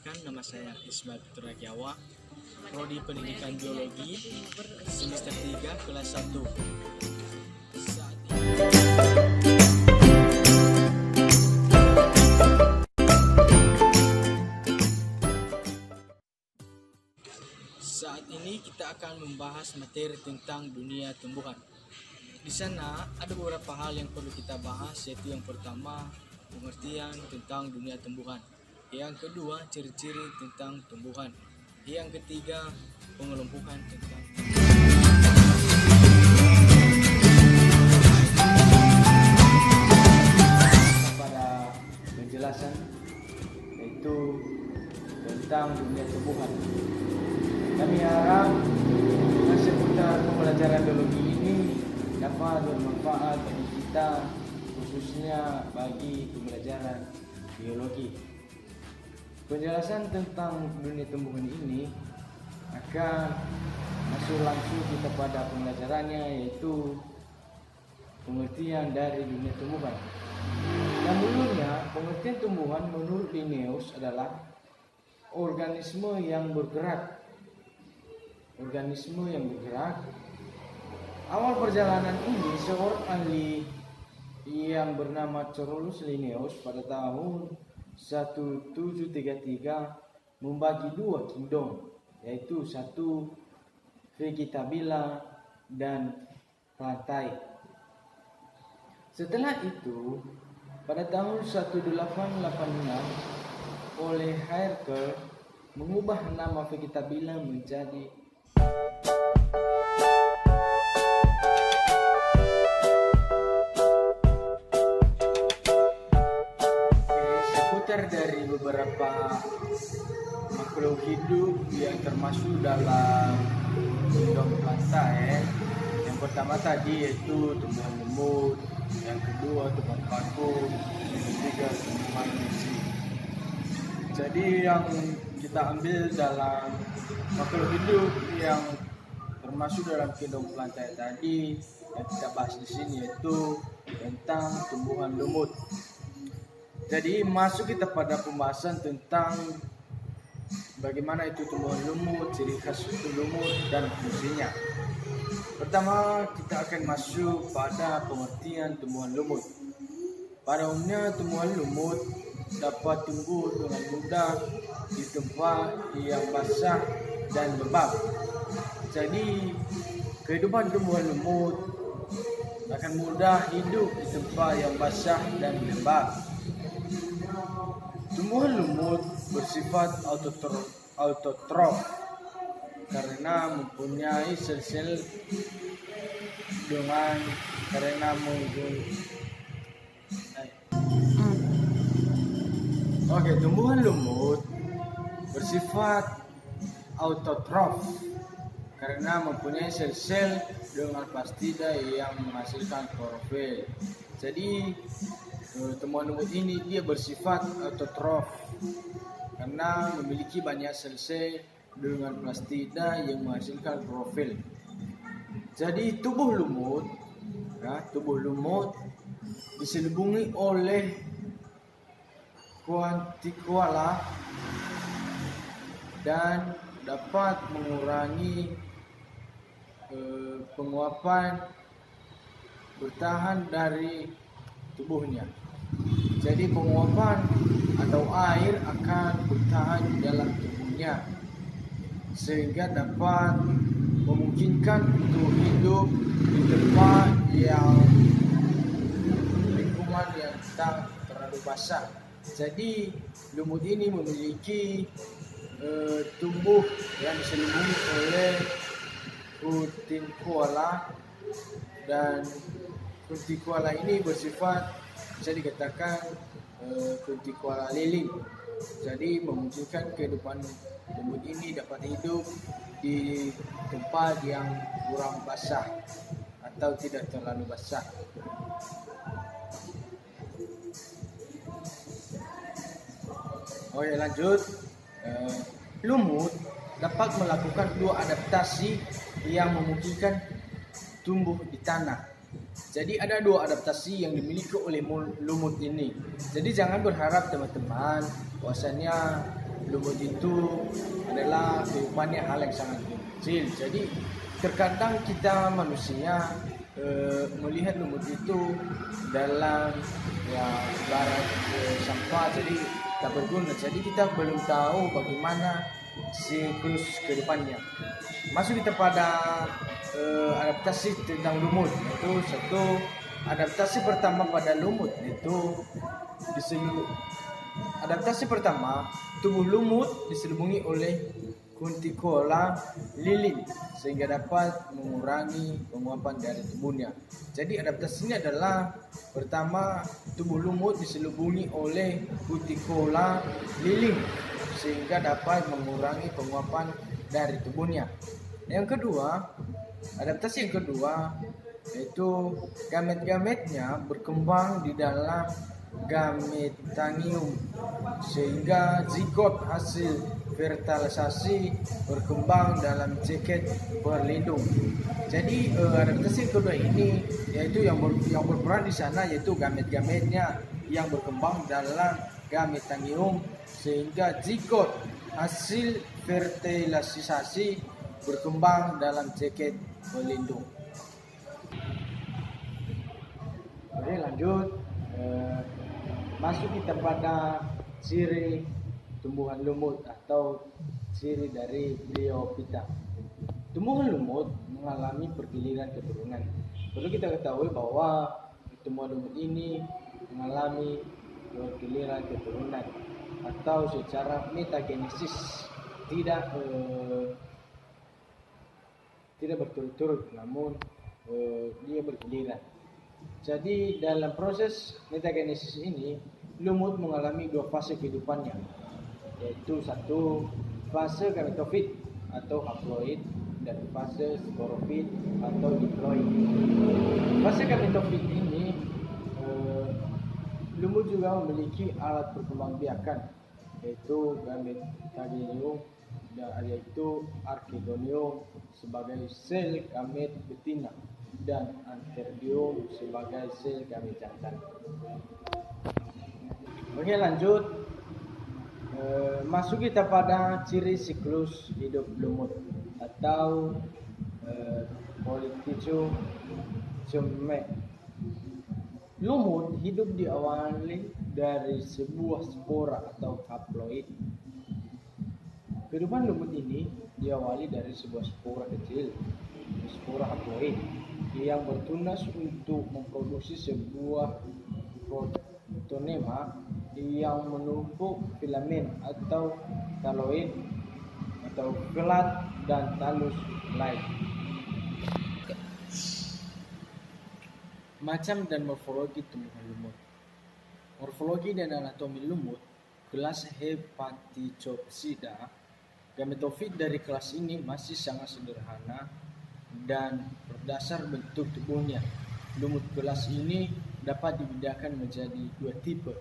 Perkenalkan, nama saya Ismail Putrakiawa, Prodi Pendidikan Biologi, semester 3, kelas 1. Saat ini kita akan membahas materi tentang dunia tumbuhan. Di sana ada beberapa hal yang perlu kita bahas, yaitu yang pertama, pengertian tentang dunia tumbuhan. Yang kedua, ciri-ciri tentang tumbuhan. Yang ketiga, pengelompokan tentang pada penjelasan, yaitu tentang dunia tumbuhan. Kami harap seputar pembelajaran biologi ini dapat bermanfaat bagi kita, khususnya bagi pembelajaran biologi. Penjelasan tentang dunia tumbuhan ini akan masuk langsung kita pada pembelajarannya, yaitu pengertian dari dunia tumbuhan. Yang dulunya, pengertian tumbuhan menurut Linnaeus adalah organisme yang bergerak. Awal perjalanan ini seorang ahli yang bernama Carolus Linnaeus pada tahun 1733 membagi dua kingdom, yaitu satu vegetabila dan plantae. Setelah itu, pada tahun 1886 oleh Haeckel mengubah nama vegetabila menjadi dari beberapa makhluk hidup yang termasuk dalam kingdom plantae. Yang pertama tadi yaitu tumbuhan lemut, yang kedua tumbuhan paku, yang ketiga tumbuhan biji. Jadi yang kita ambil dalam makhluk hidup yang termasuk dalam kingdom plantae tadi yang kita bahas di sini yaitu tentang tumbuhan lumut. Jadi masuk kita pada pembahasan tentang bagaimana itu tumbuhan lumut, ciri khas lumut dan fungsinya. Pertama kita akan masuk pada pengertian tumbuhan lumut. Pada umumnya tumbuhan lumut dapat tumbuh dengan mudah di tempat yang basah dan lembab. Jadi kehidupan tumbuhan lumut akan mudah hidup di tempat yang basah dan lembab. Tumbuhan lumut bersifat autotrof karena mempunyai sel-sel tumbuhan lumut bersifat autotrof karena mempunyai sel-sel dengan plastida yang menghasilkan klorofil. Jadi tumbuhan lumut ini dia bersifat autotrof karena memiliki banyak sel-sel dengan plastida yang menghasilkan klorofil. Jadi tubuh lumut diselubungi oleh kuantikuala dan dapat mengurangi penguapan bertahan dari tubuhnya. Jadi penguapan atau air akan bertahan di dalam tubuhnya sehingga dapat memungkinkan untuk hidup di tempat yang lingkungan yang tak terlalu basah. Jadi lumut ini memiliki tubuh yang diselubungi oleh kuantikuala, dan kuantikuala ini bersifat bisa dikatakan kuantikuala lilin. Jadi memungkinkan kehidupan lumut ini dapat hidup di tempat yang kurang basah atau tidak terlalu basah. Oke, lanjut. Lumut dapat melakukan dua adaptasi yang memungkinkan tumbuh di tanah. Jadi ada dua adaptasi yang dimiliki oleh lumut ini. Jadi jangan berharap teman-teman bahwasanya lumut itu adalah kehidupannya hal yang sangat kecil. Jadi terkadang kita manusia melihat lumut itu dalam barat sampah, jadi tak berguna. Jadi kita belum tahu bagaimana siklus kehidupannya. Masuk kita pada adaptasi tentang lumut. Itu satu, adaptasi pertama pada lumut itu adaptasi pertama, tubuh lumut diselubungi oleh kuntikola lilin sehingga dapat mengurangi penguapan dari tubuhnya. Jadi adaptasinya adalah pertama, tubuh lumut diselubungi oleh kuntikola lilin sehingga dapat mengurangi penguapan dari tubuhnya. Yang kedua, adaptasi yang kedua yaitu gamet-gametnya berkembang di dalam gametangium sehingga zigot hasil fertilisasi berkembang dalam jaket berlindung. Jadi adaptasi kedua ini yaitu yang berperan di sana yaitu gamet-gametnya yang berkembang dalam gametangium sehingga zigot hasil fertilisasi berkembang dalam jaket berlindung. Oke, lanjut. Masuk kita pada ciri tumbuhan lumut atau ciri dari Bryophyta. Tumbuhan lumut mengalami pergiliran keturunan. Perlu kita ketahui bahwa tumbuhan lumut ini mengalami pergiliran keturunan atau secara metagenesis, tidak berturut-turut, namun dia bergiliran. Jadi dalam proses metagenesis ini, lumut mengalami dua fase kehidupannya, yaitu satu, fase gametofit atau haploid dan fase sporofit atau diploid. Fase gametofit ini, lumut juga memiliki alat perkembangbiakan, yaitu gametagenium dan yaitu archegonium sebagai sel gamet betina dan antheridium sebagai sel gamet jantan. Oke, lanjut. Masuk kita pada ciri siklus hidup lumut atau politicochome. Lumut hidup diawali dari sebuah spora atau haploid. Kehidupan lumut ini diawali dari sebuah spora kecil, spora haploid, yang bertunas untuk memproduksi sebuah protonema yang menumpuk filamen atau taloid atau kelat dan talus lain. Macam dan morfologi tumbuhan lumut. Morfologi dan anatomi lumut kelas Hepatichopsida. Gametofit dari kelas ini masih sangat sederhana dan berdasar bentuk tubuhnya. Lumut kelas ini dapat dibedakan menjadi dua tipe,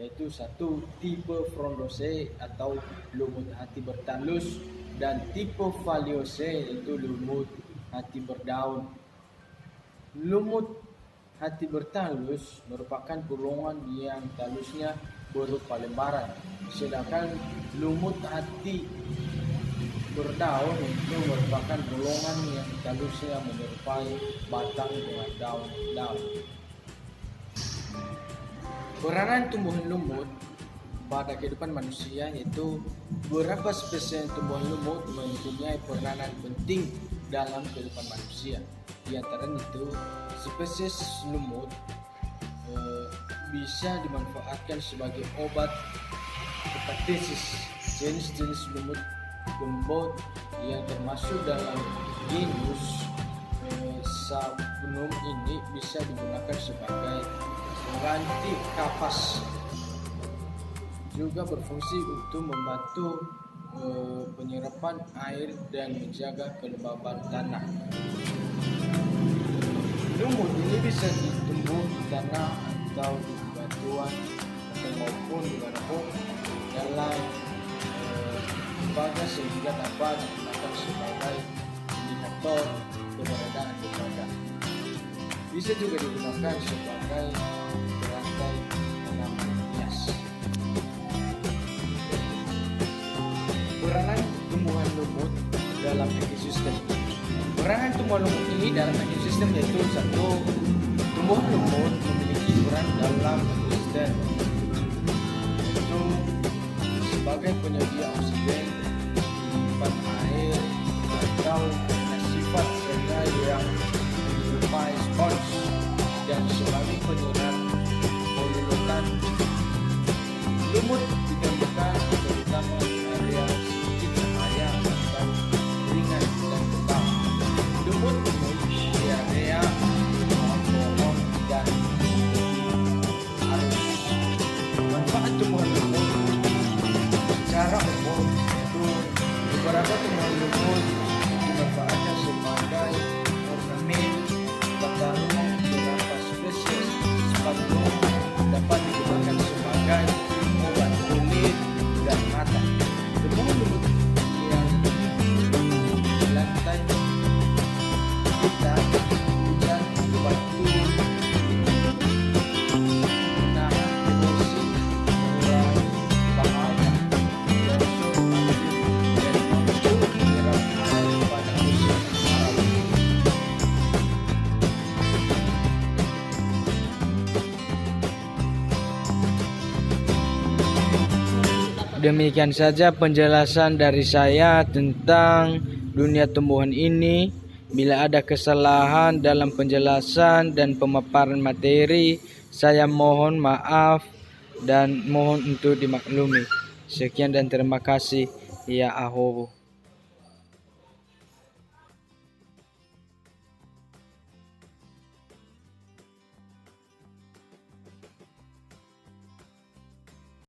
yaitu satu, tipe frondose atau lumut hati bertalus, dan tipe foliose yaitu lumut hati berdaun. Lumut hati bertalus merupakan golongan yang talusnya berupa lembaran, sedangkan lumut hati berdaun itu merupakan golongan yang talusnya menyerupai batang dengan daun-daun. Peranan tumbuhan lumut pada kehidupan manusia yaitu beberapa spesies tumbuhan lumut mempunyai peranan penting dalam kehidupan manusia. Di antaranya itu spesies lumut bisa dimanfaatkan sebagai obat hepatitis. Jenis-jenis lumut gembot yang termasuk dalam genus Sabunum ini bisa digunakan sebagai pengganti kapas. Juga berfungsi untuk membantu penyerapan air dan menjaga kelembaban tanah. Lumut ini bisa ditumbuh di tanah atau di batuan atau maupun di manapun dalam lembaga sehingga dapat digunakan sebagai indikator keberadaan lembaga. Bisa juga digunakan sebagai perantai tanaman hias. dalam ekosistem. Peran tumbuhan lumut ini dalam ekosistem yaitu satu, tumbuhan lumut memiliki peran dalam ekosistem yaitu sebagai penyedia oksigen, penyimpan air, atau karena sifat serai yang menyerupai spons dan sebagai penyerap polutan. Lumut ditemukan terutama di area sedikit cahaya atau ringan dan tebal. Lumut memiliki area pohon dan arus. Manfaat tumbuhan lumut secara umum yaitu beberapa tumbuhan lumut dimanfaatkan sebagai ornamen, batalung, beberapa spesies spanduk dapat digunakan sebagai obat kulit dan mata. Tumbuhan lumut yang di lantai kita hujan membantu menahan emosi, mengurangi bahaya, langsung dan mampu menyerap air pada musim kemarau. Demikian saja penjelasan dari saya tentang dunia tumbuhan ini. Bila ada kesalahan dalam penjelasan dan pemaparan materi, saya mohon maaf dan mohon untuk dimaklumi. Sekian dan terima kasih. Ya ahowo.